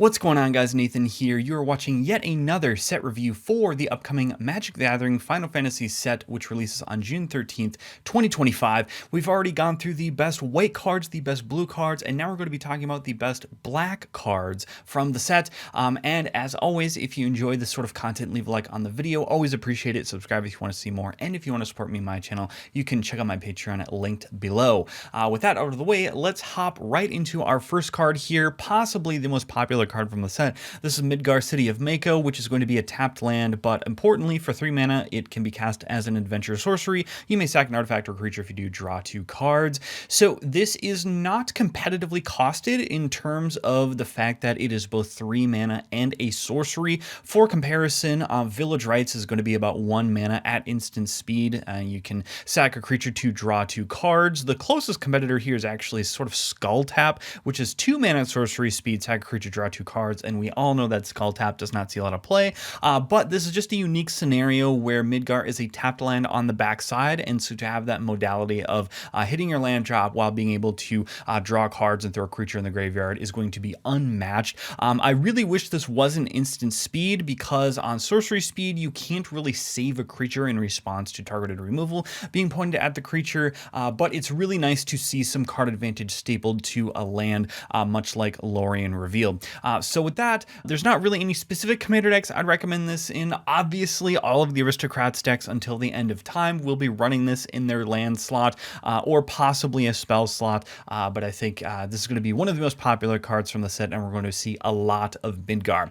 What's going on, guys? Nathan here. You are watching yet another set review for the upcoming Magic the Gathering Final Fantasy set, which releases on June 13th, 2025. We've already gone through the best white cards, the best blue cards, and now we're going to be talking about the best black cards from the set. And as always, if you enjoy this sort of content, leave a like on the video. Always appreciate it. Subscribe if you want to see more. And if you want to support me and my channel, you can check out my Patreon linked below. With that out of the way, let's hop right into our first card here, possibly the most popular card from the set. This is Midgar, City of Mako, which is going to be a tapped land, but importantly, for 3 mana, it can be cast as an adventure sorcery. You may sack an artifact or creature. If you do, draw 2 cards. So this is not competitively costed in terms of the fact that it is both 3 mana and a sorcery. For comparison, Village Rites is going to be about 1 mana at instant speed. You can sack a creature to draw 2 cards. The closest competitor here is actually sort of Skull Tap, which is 2 mana sorcery speed, sack a creature, draw 2 cards, and we all know that Skull Tap does not see a lot of play, but this is just a unique scenario where Midgar is a tapped land on the backside, and so to have that modality of hitting your land drop while being able to draw cards and throw a creature in the graveyard is going to be unmatched. I really wish this wasn't instant speed, because on sorcery speed you can't really save a creature in response to targeted removal being pointed at the creature, but it's really nice to see some card advantage stapled to a land, much like Lorien revealed. So with that, there's not really any specific commander decks I'd recommend this in. Obviously, all of the Aristocrats decks until the end of time will be running this in their land slot, or possibly a spell slot, but I think this is going to be one of the most popular cards from the set, and we're going to see a lot of Midgar.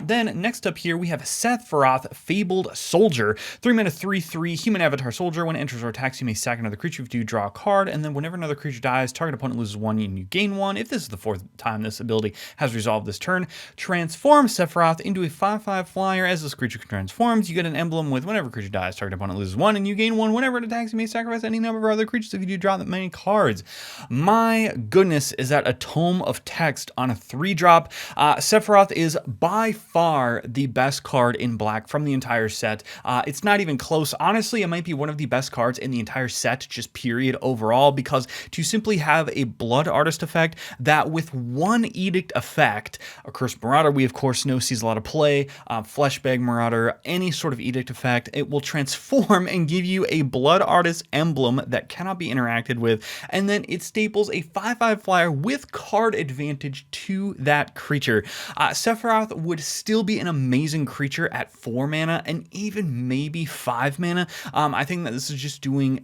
Then next up here, we have Sephiroth, Fabled Soldier, 3 mana 3/3 human avatar soldier. When it enters or attacks, you may sack another creature. If you do, draw a card, and then whenever another creature dies, target opponent loses 1 and you gain 1. If this is the 4th time this ability has resolved this turn, transform Sephiroth into a 5/5 flyer. As this creature transforms, you get an emblem with whenever creature dies, target opponent loses 1 and you gain 1. Whenever it attacks, you may sacrifice any number of other creatures if you do draw that many cards. My goodness, is that a tome of text on a 3-drop. Sephiroth is by far the best card in black from the entire set. It's not even close. Honestly, it might be one of the best cards in the entire set, just period overall, because to simply have a Blood Artist effect that with 1 edict effect, a Cursed Marauder we of course know sees a lot of play, Fleshbag Marauder, any sort of edict effect, it will transform and give you a Blood Artist emblem that cannot be interacted with, and then it staples a 5/5 flyer with card advantage to that creature. Sephiroth would still be an amazing creature at 4 mana and even maybe 5 mana. I think that this is just doing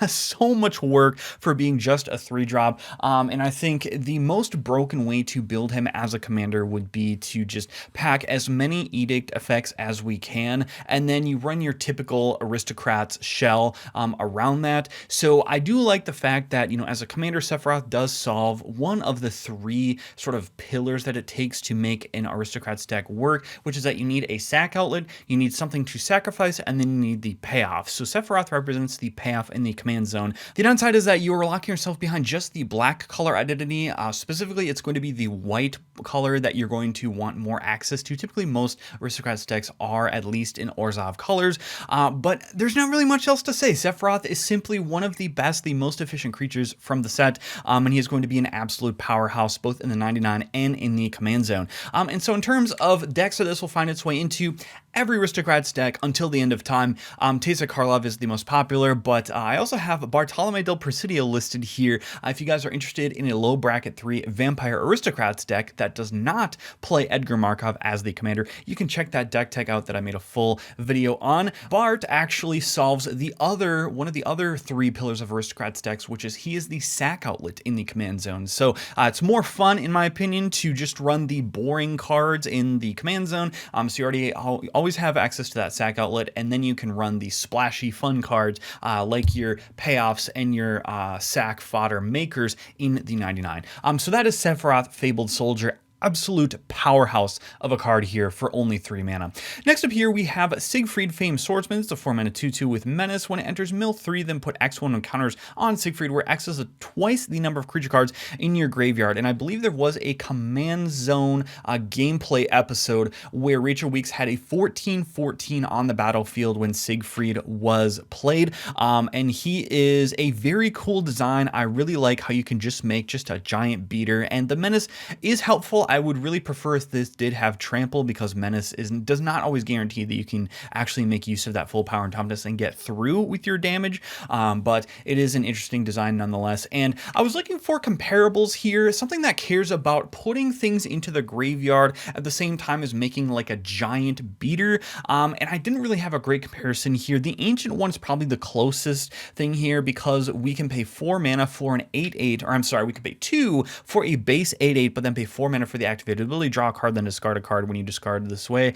so much work for being just a 3-drop, and I think the most broken way to build him as a commander would be to just pack as many edict effects as we can, and then you run your typical Aristocrats shell around that. So I do like the fact that, you know, as a commander, Sephiroth does solve one of the 3 sort of pillars that it takes to make an Aristocrats deck work, which is that you need a sack outlet, you need something to sacrifice, and then you need the payoff. So Sephiroth represents the payoff in the command zone. The downside is that you are locking yourself behind just the black color identity. Specifically, it's going to be the white color that you're going to want more access to. Typically, most Aristocrats decks are at least in Orzhov colors, but there's not really much else to say. Sephiroth is simply one of the best, the most efficient creatures from the set, and he is going to be an absolute powerhouse both in the 99 and in the command zone. And so in terms of decks that this will find its way into, every Aristocrats deck until the end of time. Teysa Karlov is the most popular, but I also have Bartolome del Presidio listed here. If you guys are interested in a low bracket 3 Vampire Aristocrats deck that does not play Edgar Markov as the commander, you can check that deck tech out that I made a full video on. Bart actually solves one of the other 3 pillars of Aristocrats decks, which is he is the sack outlet in the command zone. So it's more fun, in my opinion, to just run the boring cards in the command zone. So you already always have access to that sack outlet, and then you can run the splashy fun cards like your payoffs and your sack fodder makers in the 99. So that is Sephiroth, Fabled Soldier. Absolute powerhouse of a card here for only 3 mana. Next up here, we have Siegfried, Famed Swordsman. It's a 4 mana 2/2 with Menace. When it enters, mill 3, then put X1 on counters on Siegfried, where X is twice the number of creature cards in your graveyard. And I believe there was a Command Zone gameplay episode where Rachel Weeks had a 14/14 on the battlefield when Siegfried was played. And he is a very cool design. I really like how you can just make just a giant beater, and the Menace is helpful. I would really prefer if this did have trample, because menace does not always guarantee that you can actually make use of that full power and toughness and get through with your damage. But it is an interesting design nonetheless. And I was looking for comparables here, something that cares about putting things into the graveyard at the same time as making like a giant beater. And I didn't really have a great comparison here. The ancient one is probably the closest thing here, because we can pay 4 mana for an 8/8, or I'm sorry, we can pay 2 for a base 8/8, but then pay 4 mana for the activated ability, draw a card, then discard a card. When you discard this way,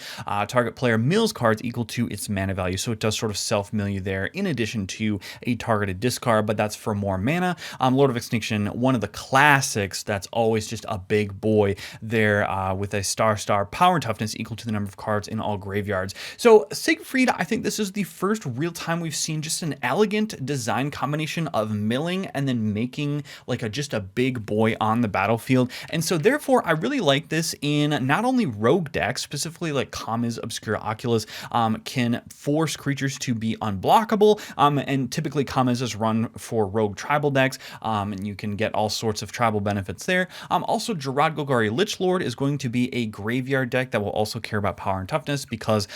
target player mills cards equal to its mana value. So it does sort of self-mill you there, in addition to a targeted discard, but that's for more mana. Lord of Extinction, one of the classics that's always just a big boy there, with a star power and toughness equal to the number of cards in all graveyards. So Siegfried, I think this is the first real time we've seen just an elegant design combination of milling and then making like just a big boy on the battlefield. And so therefore I really like this in not only rogue decks, specifically like Kami's Obscure Oculus, can force creatures to be unblockable, and typically Kami's is run for rogue tribal decks, and you can get all sorts of tribal benefits there. Also, Gerard Golgari Lichlord is going to be a graveyard deck that will also care about power and toughness, because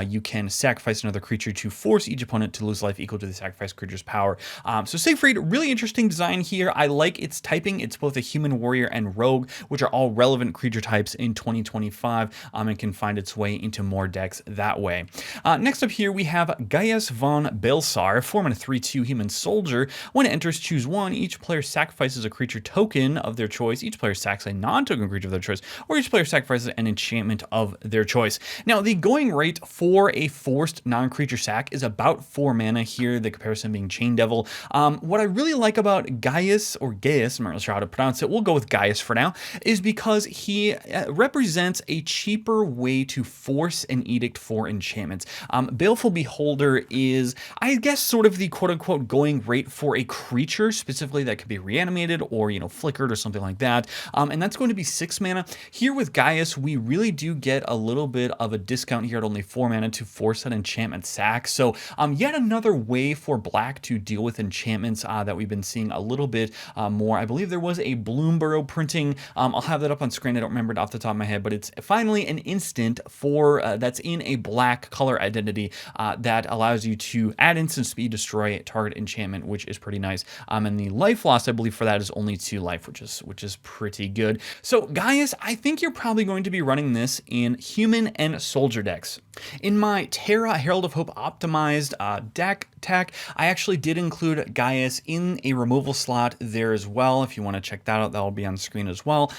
you can sacrifice another creature to force each opponent to lose life equal to the sacrificed creature's power. So Siegfried, really interesting design here. I like its typing. It's both a human, warrior, and rogue, which are all relevant creature types in 2025, and can find its way into more decks that way. Next up here, we have Gaius von Belsar, 4 mana 3/2 human soldier. When it enters, choose one. Each player sacrifices a creature token of their choice. Each player sacks a non-token creature of their choice, or each player sacrifices an enchantment of their choice. Now, the going rate for a forced non-creature sack is about 4 mana here, the comparison being Chain Devil. What I really like about Gaius, or Gaius, I'm not really sure how to pronounce it, we'll go with Gaius for now, is because he represents a cheaper way to force an edict for enchantments. Baleful Beholder is, I guess, sort of the quote-unquote going rate for a creature, specifically that could be reanimated or, flickered or something like that. And that's going to be 6 mana. Here with Gaius, we really do get a little bit of a discount here at only 4 mana to force an enchantment sack. So yet another way for black to deal with enchantments that we've been seeing a little bit more. I believe there was a Bloomborough printing. I'll have that up on screen. I don't remember it off the top of my head, but it's finally an instant for that's in a black color identity that allows you to add instant speed, destroy target enchantment, which is pretty nice. And the life loss, I believe, for that is only 2 life, which is pretty good. So Gaius, I think you're probably going to be running this in human and soldier decks. In my Terra Herald of Hope optimized deck tech, I actually did include Gaius in a removal slot there as well. If you want to check that out, that will be on screen as well.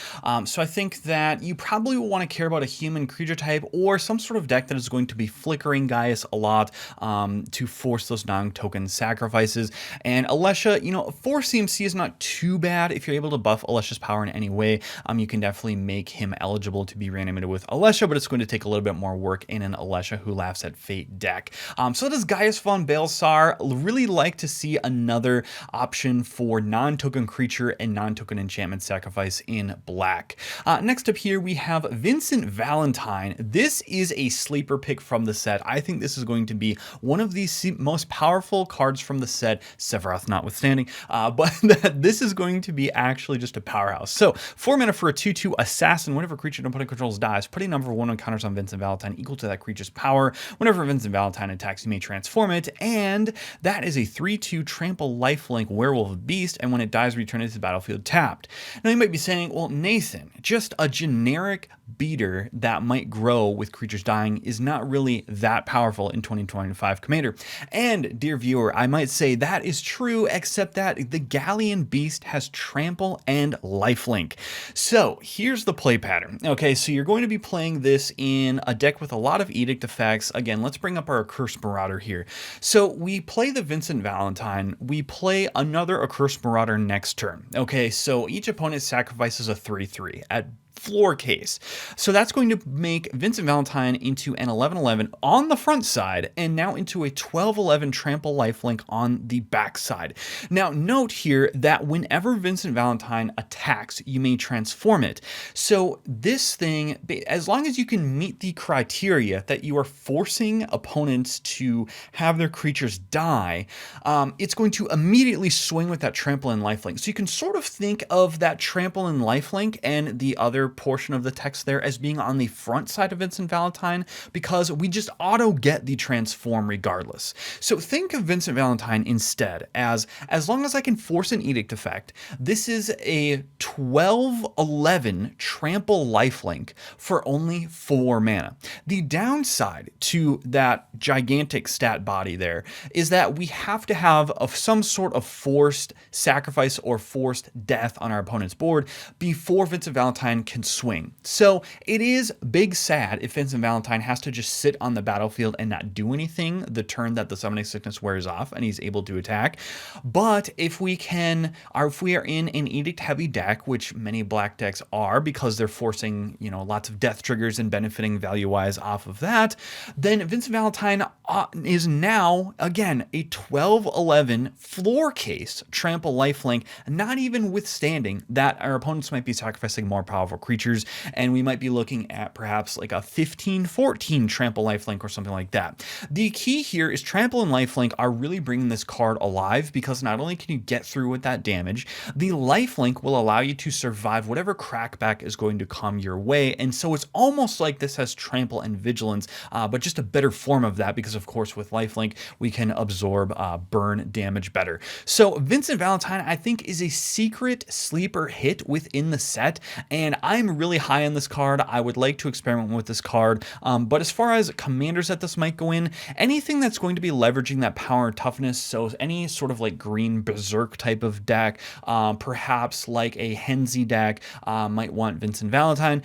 So I think that you probably will want to care about a human creature type or some sort of deck that is going to be flickering Gaius a lot to force those non-token sacrifices. And Alesha, 4 CMC is not too bad. If you're able to buff Alesha's power in any way, you can definitely make him eligible to be reanimated with Alesha, but it's going to take a little bit more work in an Alesha Who Laughs at Fate deck. So does Gaius von Belsar. Really like to see another option for non-token creature and non-token enchantment sacrifice in black. Next up here, we have Vincent Valentine. This is a sleeper pick from the set. I think this is going to be one of the most powerful cards from the set, Sephiroth notwithstanding, but this is going to be actually just a powerhouse. So 4 mana for a 2/2 assassin. Whenever a creature an opponent controls dies, putting number 1 on counters on Vincent Valentine equal to that creature's power. Whenever Vincent Valentine attacks, you may transform it, and that is a 3/2 trample lifelink werewolf beast, and when it dies, return it to the battlefield tapped. Now you might be saying, well, Nathan, just a generic beater that might grow with creatures dying is not really that powerful in 2025 Commander. And dear viewer, I might say that is true, except that the Galleon Beast has trample and lifelink. So here's the play pattern. Okay, so you're going to be playing this in a deck with a lot of edict effects. Again, let's bring up our Accursed Marauder here. So we play the Vincent Valentine, we play another Accursed Marauder next turn. Okay, so each opponent sacrifices a 3/3 at floor case. So that's going to make Vincent Valentine into an 11/11 on the front side, and now into a 12/11 trample lifelink on the back side. Now note here that whenever Vincent Valentine attacks, you may transform it. So this thing, as long as you can meet the criteria that you are forcing opponents to have their creatures die, it's going to immediately swing with that trample and lifelink. So you can sort of think of that trample and lifelink and the other portion of the text there as being on the front side of Vincent Valentine because we just auto get the transform regardless. So think of Vincent Valentine instead as long as I can force an edict effect, this is a 12/11 trample lifelink for only 4 mana. The downside to that gigantic stat body there is that we have to have some sort of forced sacrifice or forced death on our opponent's board before Vincent Valentine can swing. So it is big sad if Vincent Valentine has to just sit on the battlefield and not do anything the turn that the summoning sickness wears off and he's able to attack. But if we are in an edict heavy deck, which many black decks are because they're forcing, lots of death triggers and benefiting value wise off of that, then Vincent Valentine is now again a 12/11 floor case trample lifelink, not even withstanding that our opponents might be sacrificing more powerful creatures, and we might be looking at perhaps like a 15/14 trample lifelink or something like that. The key here is trample and lifelink are really bringing this card alive because not only can you get through with that damage, the lifelink will allow you to survive whatever crackback is going to come your way, and so it's almost like this has trample and vigilance, but just a better form of that because of course with lifelink we can absorb burn damage better. So Vincent Valentine I think is a secret sleeper hit within the set, and I'm really high on this card. I would like to experiment with this card, but as far as commanders that this might go in, anything that's going to be leveraging that power and toughness, so any sort of like green berserk type of deck, perhaps like a Henzi deck might want Vincent Valentine,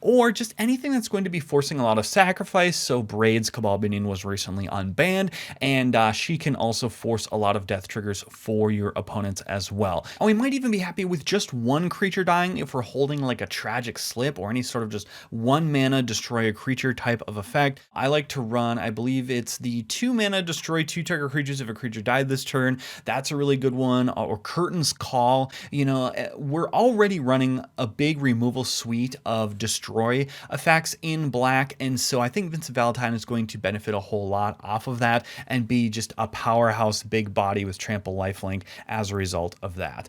or just anything that's going to be forcing a lot of sacrifice. So Braid's Cabal Minion was recently unbanned, and she can also force a lot of death triggers for your opponents as well. And we might even be happy with just one creature dying if we're holding like a Tragic Slip or any sort of just 1 mana destroy a creature type of effect. I like to run, I believe it's the 2 mana destroy 2 target creatures if a creature died this turn. That's a really good one. Or Curtain's Call. We're already running a big removal suite of destroy effects in black, and so I think Vincent Valentine is going to benefit a whole lot off of that and be just a powerhouse big body with trample lifelink as a result of that.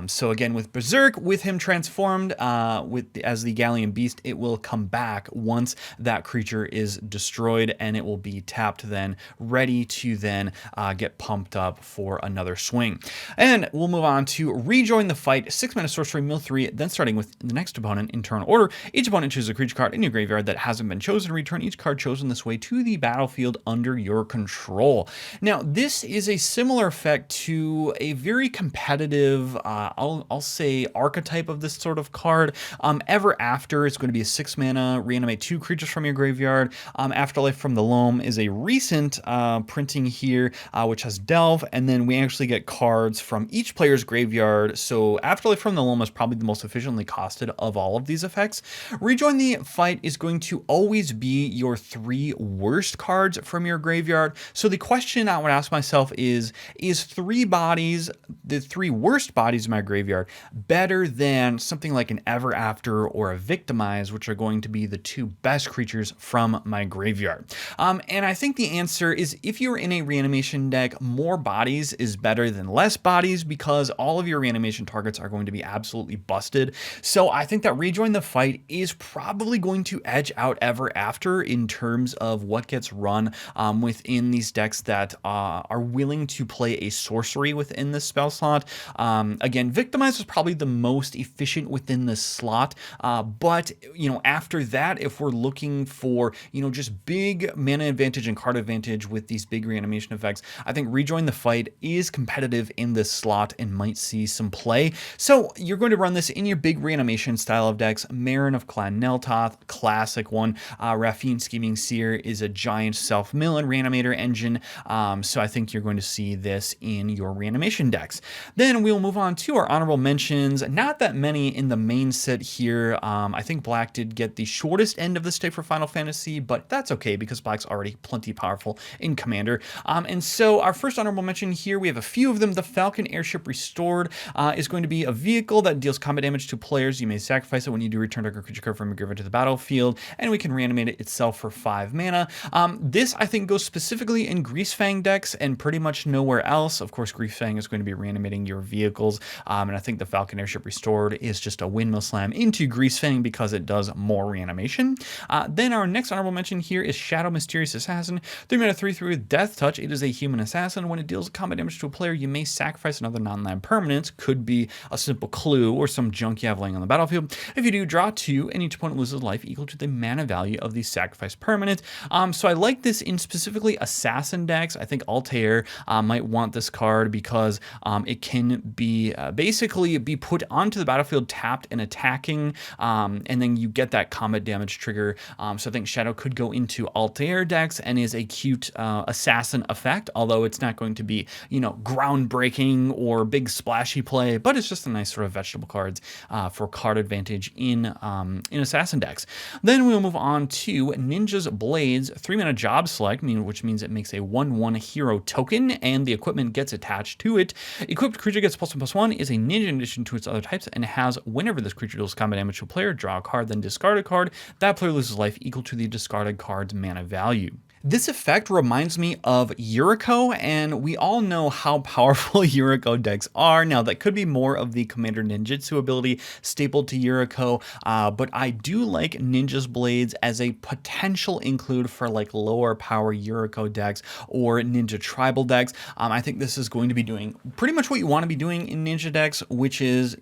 So again, with Berserk, with him transformed as the Galleon Beast, it will come back once that creature is destroyed, and it will be tapped then, ready to then get pumped up for another swing. And we'll move on to Rejoin the Fight, 6 mana sorcery, mill 3, then starting with the next opponent in turn order. Each opponent chooses a creature card in your graveyard that hasn't been chosen. Return each card chosen this way to the battlefield under your control. Now, this is a similar effect to a very competitive, I'll say, archetype of this sort of card. Ever After is going to be a 6 mana, reanimate 2 creatures from your graveyard. Afterlife from the Loam is a recent printing here, which has Delve, and then we actually get cards from each player's graveyard. So Afterlife from the Loam is probably the most efficiently costed of all of these effects. Rejoin the Fight is going to always be your 3 worst cards from your graveyard. So the question I would ask myself is 3 bodies, the 3 worst bodies in my graveyard, better than something like an Ever After or a Victimize, which are going to be the 2 best creatures from my graveyard? And I think the answer is, if you're in a reanimation deck, more bodies is better than less bodies because all of your reanimation targets are going to be absolutely busted. So I think that Rejoin the Fight is probably going to edge out Ever After in terms of what gets run within these decks that are willing to play a sorcery within this spell slot. Again, Victimize is probably the most efficient within this slot, but after that, if we're looking for just big mana advantage and card advantage with these big reanimation effects, I think Rejoin the Fight is competitive in this slot and might see some play. So you're going to run this in your big reanimation style of decks. Marin of Clan Neltoth, classic one. Raffine Scheming Seer is a giant self-mill and reanimator engine, so I think you're going to see this in your reanimation decks. Then we'll move on to our honorable mentions. Not that many in the main set here. I think Black did get the shortest end of the stick for Final Fantasy, but that's okay because Black's already plenty powerful in Commander. And so our first honorable mention here, we have a few of them. The Falcon Airship Restored is going to be a vehicle that deals combat damage to players. You may sacrifice it when you do return a creature card from your graveyard to the battlefield, and we can reanimate it itself for 5 mana. This, I think, goes specifically in Greasefang decks and pretty much nowhere else. Of course, Greasefang is going to be reanimating your vehicles, and I think the Falcon Airship Restored is just a windmill slam into Grease Fang because it does more reanimation. Then our next honorable mention here is Shadow Mysterious Assassin. 3-mana 3/3 with Death Touch. It is a human assassin. When it deals combat damage to a player, you may sacrifice another non-land permanent. Could be a simple clue or some junk you have laying on the battlefield. If you do, draw 2, and each opponent loses life equal to the mana value of the sacrificed permanent. So I like this in specifically assassin decks. I think Altair might want this card because it can be basically be put onto the battlefield tapped and attacking, and then you get that combat damage trigger. So I think Shadow could go into Altair decks and is a cute assassin effect, although it's not going to be, groundbreaking or big splashy play, but it's just a nice sort of vegetable cards for card advantage in assassin decks. Then we'll move on to Ninja's Blades, 3-mana job select, which means it makes a 1/1 hero token, and the equipment gets attached to it. Equipped creature gets +1/+1, is a ninja in addition to its other types, and has, whenever this creature deals combat damage to a player, draw a card, then discard a card. That player loses life equal to the discarded card's mana value. This effect reminds me of Yuriko, and we all know how powerful Yuriko decks are. Now, that could be more of the Commander Ninjutsu ability stapled to Yuriko, but I do like Ninja's Blades as a potential include for like lower power Yuriko decks or Ninja Tribal decks. I think this is going to be doing pretty much what you want to be doing in Ninja decks, which is,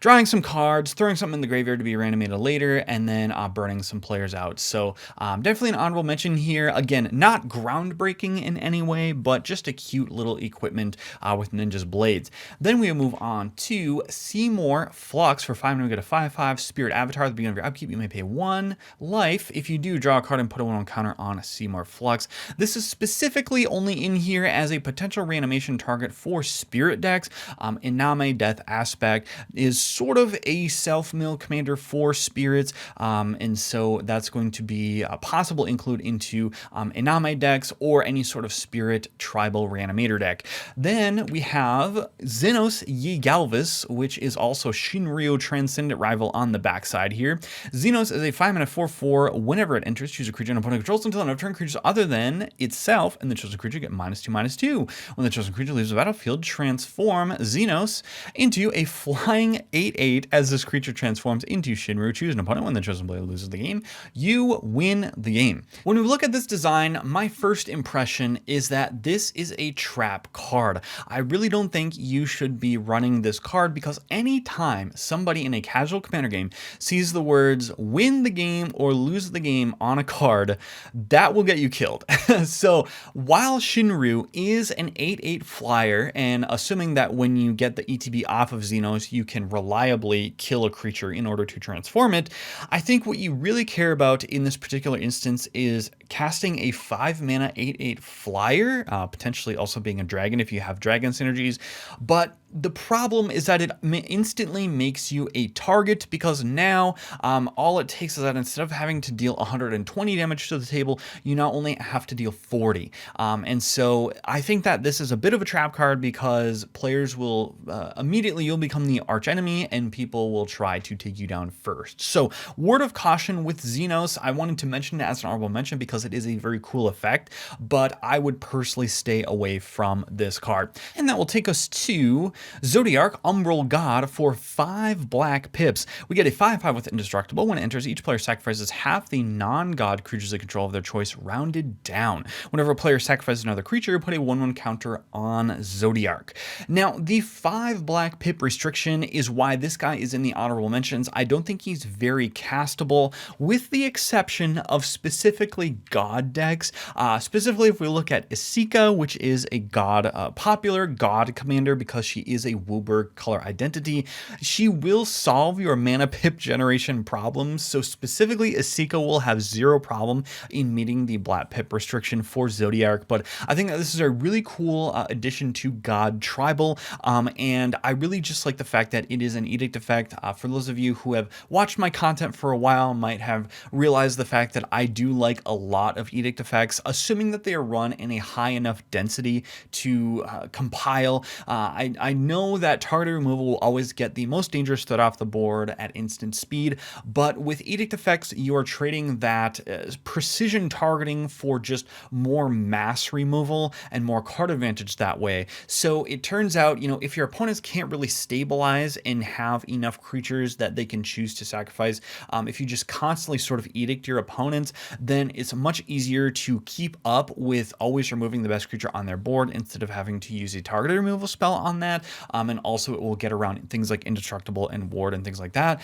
drawing some cards, throwing something in the graveyard to be reanimated later, and then burning some players out. So definitely an honorable mention here. Again, not groundbreaking in any way, but just a cute little equipment with Ninja's Blades. Then we move on to Seymour Flux. For 5 mana, we get a 5/5 Spirit Avatar. At the beginning of your upkeep, you may pay 1 life. If you do, draw a card and put a 1/1 counter on Seymour Flux. This is specifically only in here as a potential reanimation target for Spirit decks. Iname Death Aspect is sort of a self-mill commander for Spirits, and so that's going to be a possible include into Iname decks or any sort of Spirit Tribal Reanimator deck. Then we have Xenos Yi Galvis, which is also Shinryu Transcendent Rival on the backside here. Xenos is a 5-mana 4/4. Whenever it enters, choose a creature an opponent controls until end of turn. Creatures other than itself and the chosen creature get -2/-2. When the chosen creature leaves the battlefield, transform Xenos into a flying 8/8 as this creature transforms into Shinryu. Choose an opponent. When the chosen player loses the game, you win the game. When we look at this design, my first impression is that this is a trap card. I really don't think you should be running this card because anytime somebody in a casual commander game sees the words win the game or lose the game on a card, that will get you killed. So while Shinryu is an 8/8 flyer, and assuming that when you get the ETB off of Xenos, you can reliably kill a creature in order to transform it, I think what you really care about in this particular instance is casting a 5-mana 8/8 flyer, potentially also being a dragon if you have dragon synergies, but the problem is that it instantly makes you a target because now all it takes is that instead of having to deal 120 damage to the table, you now only have to deal 40. And so I think that this is a bit of a trap card because players will immediately, you'll become the arch enemy and people will try to take you down first. So word of caution with Xenos, I wanted to mention it as an honorable mention because it is a very cool effect, but I would personally stay away from this card. And that will take us to Zodiark Umbral God for 5 black pips. We get a 5/5 with Indestructible. When it enters, each player sacrifices half the non-god creatures they control of their choice, rounded down. Whenever a player sacrifices another creature, put a 1/1 counter on Zodiark. Now, the 5 black pip restriction is why this guy is in the honorable mentions. I don't think he's very castable, with the exception of specifically god decks. Specifically, if we look at Isika, which is a god, popular god commander because she is a WUBRG color identity, she will solve your mana pip generation problems. So specifically, Isika will have 0 problem in meeting the black pip restriction for Zodiark. But I think that this is a really cool addition to God Tribal. And I really just like the fact that it is an edict effect. For those of you who have watched my content for a while, might have realized the fact that I do like a lot of edict effects, assuming that they are run in a high enough density to compile. I know that target removal will always get the most dangerous threat off the board at instant speed, but with edict effects, you are trading that precision targeting for just more mass removal and more card advantage that way. So it turns out, if your opponents can't really stabilize and have enough creatures that they can choose to sacrifice, if you just constantly sort of edict your opponents, then it's much easier to keep up with always removing the best creature on their board instead of having to use a targeted removal spell on that. And also it will get around things like indestructible and ward and things like that.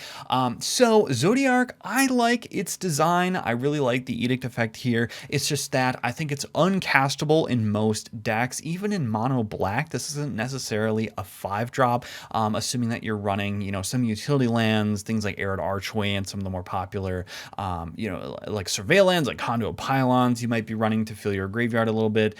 So Zodiark, I like its design. I really like the edict effect here. It's just that I think it's uncastable in most decks. Even in mono black, this isn't necessarily a 5-drop, assuming that you're running, some utility lands, things like Arid Archway and some of the more popular, like surveillance, like Conduit Pylons, you might be running to fill your graveyard a little bit.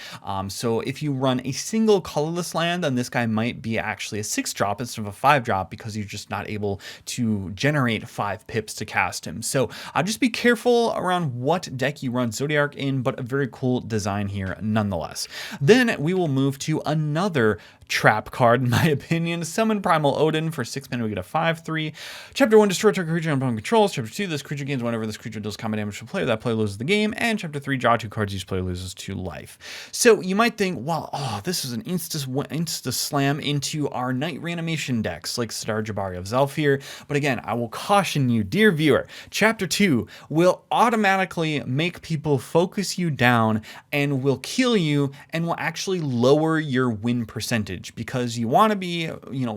So if you run a single colorless land, then this guy might be actually a 6-drop instead of a 5-drop because you're just not able to generate 5 pips to cast him. So just be careful around what deck you run Zodiark in, but a very cool design here nonetheless. Then we will move to another trap card, in my opinion. Summon Primal Odin. For 6 mana, we get a 5/3. Chapter 1, destroy target creature opponent controls. Chapter 2, this creature gains whenever this creature deals combat damage to a player. That player loses the game. And Chapter 3, draw 2 cards. Each player loses 2 life. So you might think, well, this is an insta slam into our Night Reanimation decks, like Sidar Jabari of Zelfir. But again, I will caution you, dear viewer, Chapter 2 will automatically make people focus you down and will kill you and will actually lower your win percentage, because you want to be,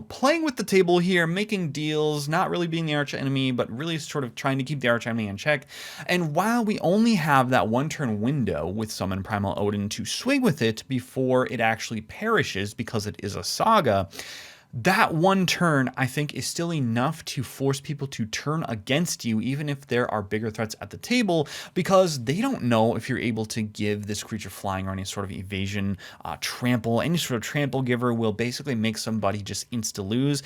playing with the table here, making deals, not really being the arch enemy, but really sort of trying to keep the arch enemy in check. And while we only have that 1-turn window with Summon Primal Odin to swing with it before it actually perishes because it is a saga, that 1 turn, I think, is still enough to force people to turn against you, even if there are bigger threats at the table, because they don't know if you're able to give this creature flying or any sort of evasion, trample. Any sort of trample giver will basically make somebody just insta-lose.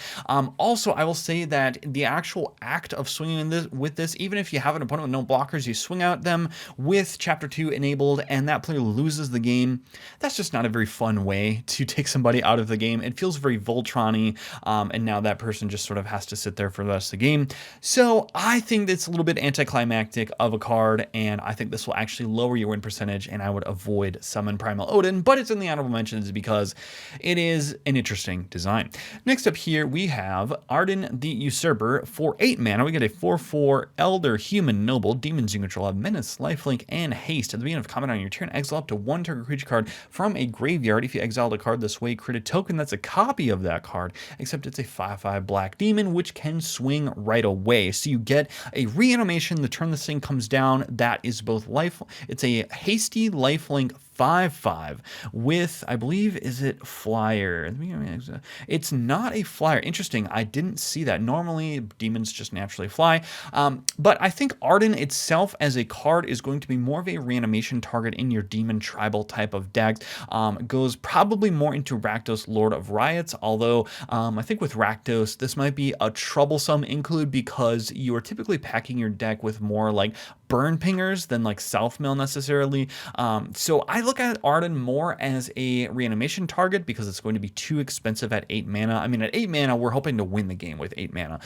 Also, I will say that the actual act of swinging with this, even if you have an opponent with no blockers, you swing out them with Chapter 2 enabled and that player loses the game. That's just not a very fun way to take somebody out of the game. It feels very Voltron, and now that person just sort of has to sit there for the rest of the game. So I think it's a little bit anticlimactic of a card, and I think this will actually lower your win percentage, and I would avoid Summon Primal Odin, but it's in the honorable mentions because it is an interesting design. Next up here, we have Arden the Usurper. For 8 mana, we get a 4/4 Elder Human Noble. Demons you control have Menace, Lifelink, and Haste. At the beginning of combat on your turn, exile up to 1 target creature card from a graveyard. If you exiled a card this way, create a token that's a copy of that card, except it's a 5/5 black demon, which can swing right away. So you get a reanimation the turn this thing comes down. That is both life. It's a hasty lifelink 5/5 with, I believe, is it flyer? It's not a flyer. Interesting. I didn't see that. Normally, demons just naturally fly. But I think Arden itself as a card is going to be more of a reanimation target in your demon tribal type of deck. Goes probably more into Rakdos, Lord of Riots, although I think with Rakdos, this might be a troublesome include because you are typically packing your deck with more like burn pingers than like South Mill necessarily. So I look at Arden more as a reanimation target because it's going to be too expensive at 8 mana. I mean, at 8 mana, we're hoping to win the game with 8 mana.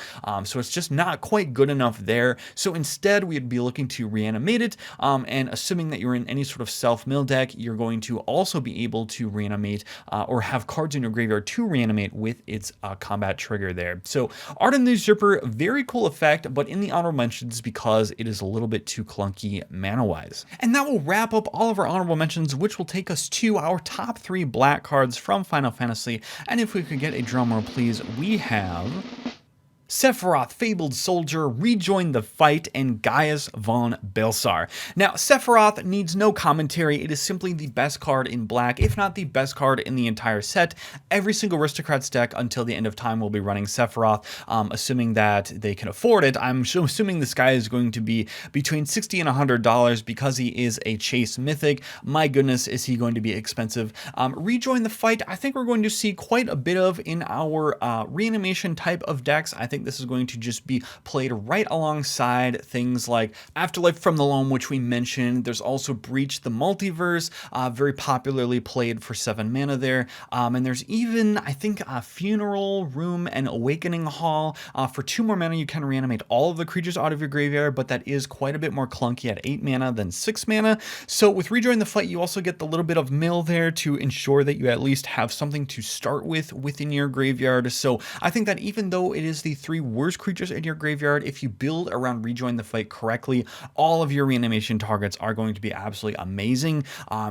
So it's just not quite good enough there. So instead, we'd be looking to reanimate it. And assuming that you're in any sort of self-mill deck, you're going to also be able to reanimate or have cards in your graveyard to reanimate with its combat trigger there. So Arden the Usurper, very cool effect, but in the honorable mentions because it is a little bit too clunky mana-wise. And that will wrap up all of our honorable mentions, which will take us to our top 3 black cards from Final Fantasy. And if we could get a drum roll, please, we have Sephiroth, Fabled Soldier, Rejoin the Fight, and Gaius von Belsar. Now, Sephiroth needs no commentary. It is simply the best card in black, if not the best card in the entire set. Every single Aristocrats deck until the end of time will be running Sephiroth, assuming that they can afford it. I'm assuming this guy is going to be between $60 and $100 because he is a Chase Mythic. My goodness, is he going to be expensive. Rejoin the Fight, I think we're going to see quite a bit of in our reanimation type of decks. I think think this is going to just be played right alongside things like Afterlife from the Loam, which we mentioned. There's also Breach the Multiverse, very popularly played for 7 mana there. And there's even, I think, Funeral Room and Awakening Hall. For 2 more mana, you can reanimate all of the creatures out of your graveyard, but that is quite a bit more clunky at 8 mana than 6 mana. So with Rejoin the Fight, you also get the little bit of mill there to ensure that you at least have something to start with within your graveyard. So I think that even though it is the 3 worst creatures in your graveyard, if you build around Rejoin the Fight correctly, all of your reanimation targets are going to be absolutely amazing.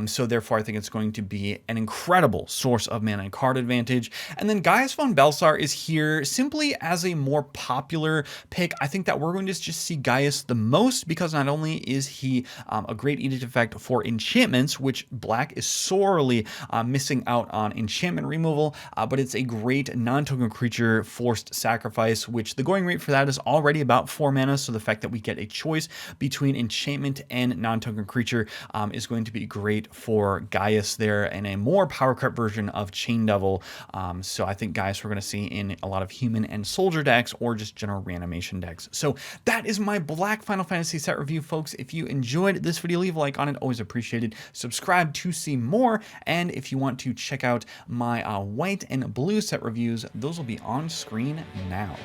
So therefore, I think it's going to be an incredible source of mana and card advantage. And then Gaius von Belsar is here simply as a more popular pick. I think that we're going to just see Gaius the most because not only is he a great edict effect for enchantments, which black is sorely missing out on enchantment removal, but it's a great non-token creature forced sacrifice, which the going rate for that is already about 4 mana. So the fact that we get a choice between enchantment and non-token creature is going to be great for Gaius there and a more power cut version of Chain Devil. So I think Gaius we're going to see in a lot of human and soldier decks or just general reanimation decks. So that is my black Final Fantasy set review, folks. If you enjoyed this video, leave a like on it, always appreciated. Subscribe to see more, and if you want to check out my white and blue set reviews, those will be on screen now.